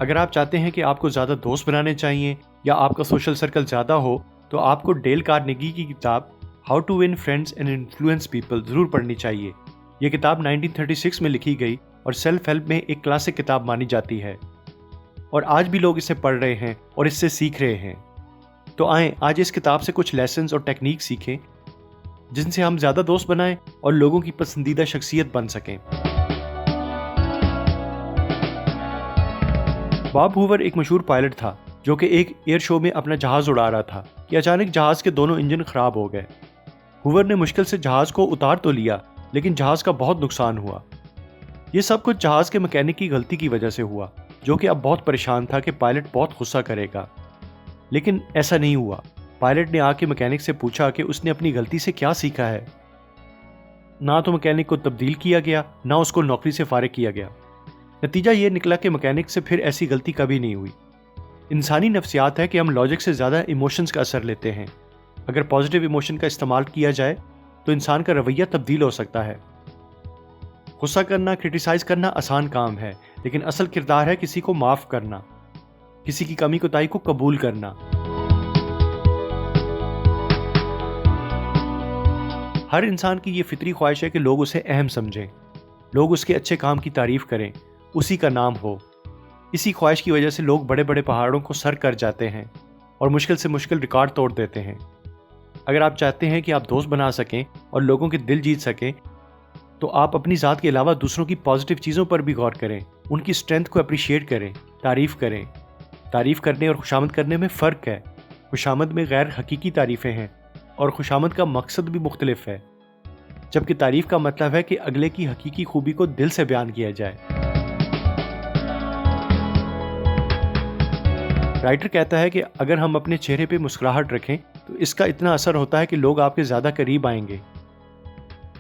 अगर आप चाहते हैं कि आपको ज़्यादा दोस्त बनाने चाहिए या आपका सोशल सर्कल ज़्यादा हो तो आपको डेल कार्नेगी की किताब how to win friends and influence people ज़रूर पढ़नी चाहिए। ये किताब 1936 में लिखी गई और सेल्फ हेल्प में एक क्लासिक किताब मानी जाती है और आज भी लोग इसे पढ़ रहे हैं और इससे सीख रहे हैं। तो आएँ आज इस किताब से कुछ लेसन्स और टेक्निक सीखें जिनसे हम ज़्यादा दोस्त बनाएं और लोगों की पसंदीदा शख्सियत बन सकें। बॉब हूवर एक मशहूर पायलट था जो कि एक एयर शो में अपना जहाज़ उड़ा रहा था कि अचानक जहाज़ के दोनों इंजन खराब हो गए। हूवर ने मुश्किल से जहाज़ को उतार तो लिया लेकिन जहाज़ का बहुत नुकसान हुआ। ये सब कुछ जहाज़ के मैकेनिक की गलती की वजह से हुआ जो कि अब बहुत परेशान था कि पायलट बहुत गुस्सा करेगा, लेकिन ऐसा नहीं हुआ। पायलट ने आके मैकेनिक से पूछा कि उसने अपनी गलती से क्या सीखा है। ना तो मैकेनिक को तब्दील किया गया ना उसको नौकरी से फारिग किया गया। नतीजा ये निकला कि मैकेनिक से फिर ऐसी गलती कभी नहीं हुई। इंसानी नफ्सियात है कि हम लॉजिक से ज़्यादा इमोशंस का असर लेते हैं। अगर पॉजिटिव इमोशन का इस्तेमाल किया जाए तो इंसान का रवैया तब्दील हो सकता है। गुस्सा करना, क्रिटिसाइज करना आसान काम है, लेकिन असल किरदार है किसी को माफ़ करना, किसी की कमी कोताही को कबूल करना। हर इंसान की ये फितरी ख्वाहिश है कि लोग उसे अहम समझें, लोग उसके अच्छे काम की तारीफ करें, उसी का नाम हो। इसी ख्वाहिश की वजह से लोग बड़े बड़े पहाड़ों को सर कर जाते हैं और मुश्किल से मुश्किल रिकॉर्ड तोड़ देते हैं। अगर आप चाहते हैं कि आप दोस्त बना सकें और लोगों के दिल जीत सकें तो आप अपनी ज़ात के अलावा दूसरों की पॉजिटिव चीज़ों पर भी गौर करें, उनकी स्ट्रेंथ को अप्रिशिएट करें, तारीफ़ करें। तारीफ़ करने और खुशामद करने में फ़र्क है। खुशामद में गैर हकीकी तारीफ़ें हैं और खुशामद का मकसद भी मुख्तलिफ है, जबकि तारीफ़ का मतलब है कि अगले की हकीकी खूबी को दिल से बयान किया जाए। राइटर कहता है कि अगर हम अपने चेहरे पे मुस्कुराहट रखें तो इसका इतना असर होता है कि लोग आपके ज़्यादा करीब आएंगे।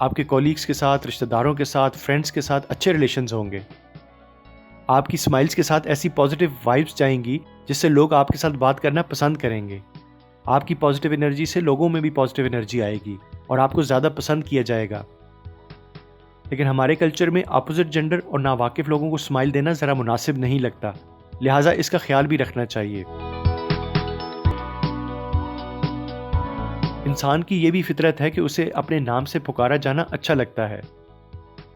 आपके कॉलीग्स के साथ, रिश्तेदारों के साथ, फ्रेंड्स के साथ अच्छे रिलेशंस होंगे। आपकी स्माइल्स के साथ ऐसी पॉजिटिव वाइब्स जाएंगी जिससे लोग आपके साथ बात करना पसंद करेंगे। आपकी पॉजिटिव एनर्जी से लोगों में भी पॉजिटिव एनर्जी आएगी और आपको ज़्यादा पसंद किया जाएगा। लेकिन हमारे कल्चर में अपोजिट जेंडर और नावाकिफ लोगों को स्माइल देना ज़रा मुनासिब नहीं लगता, लिहाजा इसका ख्याल भी रखना चाहिए। इंसान की ये भी फितरत है कि उसे अपने नाम से पुकारा जाना अच्छा लगता है।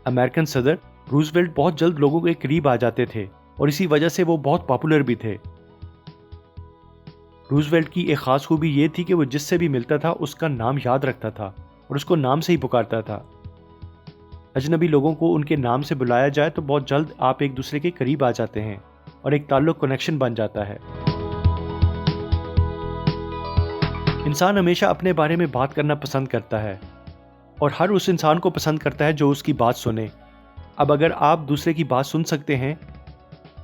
अमेरिकन सदर रूजवेल्ट बहुत जल्द लोगों के करीब आ जाते थे और इसी वजह से वो बहुत पॉपुलर भी थे। रूजवेल्ट की एक खास खूबी ये थी कि वो जिससे भी मिलता था उसका नाम याद रखता था और उसको नाम से ही पुकारता था। अजनबी लोगों को उनके नाम से बुलाया जाए तो बहुत जल्द आप एक दूसरे के करीब आ जाते हैं और एक ताल्लुक, कनेक्शन बन जाता है। इंसान हमेशा अपने बारे में बात करना पसंद करता है और हर उस इंसान को पसंद करता है जो उसकी बात सुने। अब अगर आप दूसरे की बात सुन सकते हैं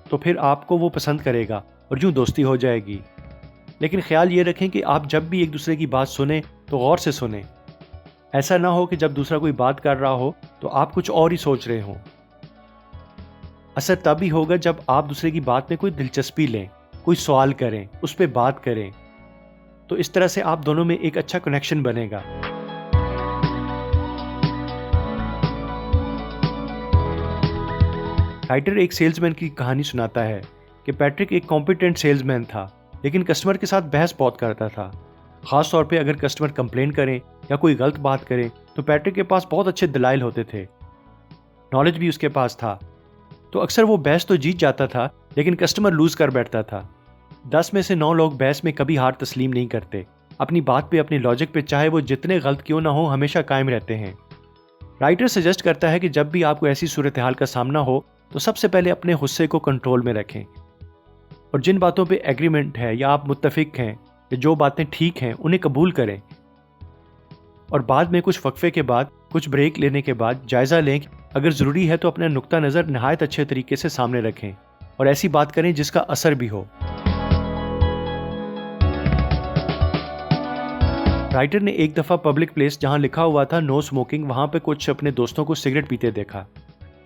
तो फिर आपको वो पसंद करेगा और यूं दोस्ती हो जाएगी। लेकिन ख्याल ये रखें कि आप जब भी एक दूसरे की बात सुने तो गौर से सुने। ऐसा ना हो कि जब दूसरा कोई बात कर रहा हो तो आप कुछ और ही सोच रहे हों। असर तब ही होगा जब आप दूसरे की बात में कोई दिलचस्पी लें, कोई सवाल करें, उस पर बात करें। तो इस तरह से आप दोनों में एक अच्छा कनेक्शन बनेगा। राइटर एक सेल्समैन की कहानी सुनाता है कि पैट्रिक एक कॉम्पिटेंट सेल्समैन था, लेकिन कस्टमर के साथ बहस बहुत करता था। खास तौर पे अगर कस्टमर कंप्लेन करें या कोई गलत बात करें तो पैट्रिक के पास बहुत अच्छे दलाइल होते थे, नॉलेज भी उसके पास था। तो अक्सर वो बहस तो जीत जाता था लेकिन कस्टमर लूज कर बैठता था। 10 में से 9 लोग बहस में कभी हार तस्लीम नहीं करते। अपनी बात पे, अपनी लॉजिक पे, चाहे वो जितने गलत क्यों ना हो, हमेशा कायम रहते हैं। राइटर सजेस्ट करता है कि जब भी आपको ऐसी सूरत हाल का सामना हो तो सबसे पहले अपने गुस्से को कंट्रोल में रखें और जिन बातों पे एग्रीमेंट है या आप मुत्तफिक हैं कि जो बातें ठीक हैं उन्हें कबूल करें और बाद में कुछ वक्फे के बाद, कुछ ब्रेक लेने के बाद जायज़ा लें। अगर ज़रूरी है तो अपना नुक्ता नज़र नहायत अच्छे तरीके से सामने रखें और ऐसी बात करें जिसका असर भी हो। राइटर ने एक दफ़ा पब्लिक प्लेस जहां लिखा हुआ था नो स्मोकिंग, वहां पे कुछ अपने दोस्तों को सिगरेट पीते देखा।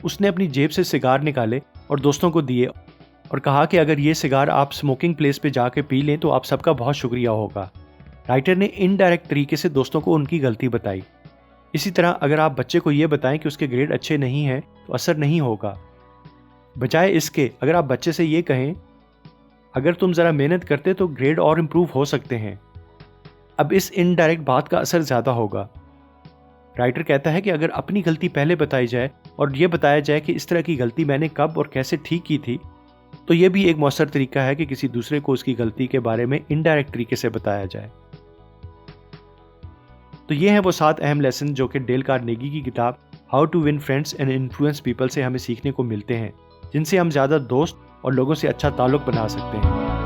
उसने अपनी जेब से सिगार निकाले और दोस्तों को दिए और कहा कि अगर ये सिगार आप स्मोकिंग प्लेस पे जाके पी लें तो आप सबका बहुत शुक्रिया होगा। राइटर ने इनडायरेक्ट तरीके से दोस्तों को उनकी गलती बताई। इसी तरह अगर आप बच्चे को ये बताएं कि उसके ग्रेड अच्छे नहीं हैं तो असर नहीं होगा। बजाय इसके अगर आप बच्चे से ये कहें, अगर तुम ज़रा मेहनत करते तो ग्रेड और इम्प्रूव हो सकते हैं, अब इस इनडायरेक्ट बात का असर ज़्यादा होगा। राइटर कहता है कि अगर अपनी गलती पहले बताई जाए और ये बताया जाए कि इस तरह की गलती मैंने कब और कैसे ठीक की थी, तो ये भी एक मौसर तरीका है कि किसी दूसरे को उसकी गलती के बारे में इनडायरेक्ट तरीके से बताया जाए। तो ये हैं वो 7 अहम लेसन जो कि डेल कार्नेगी की किताब how to win friends and influence people से हमें सीखने को मिलते हैं, जिनसे हम ज़्यादा दोस्त और लोगों से अच्छा ताल्लुक बना सकते हैं।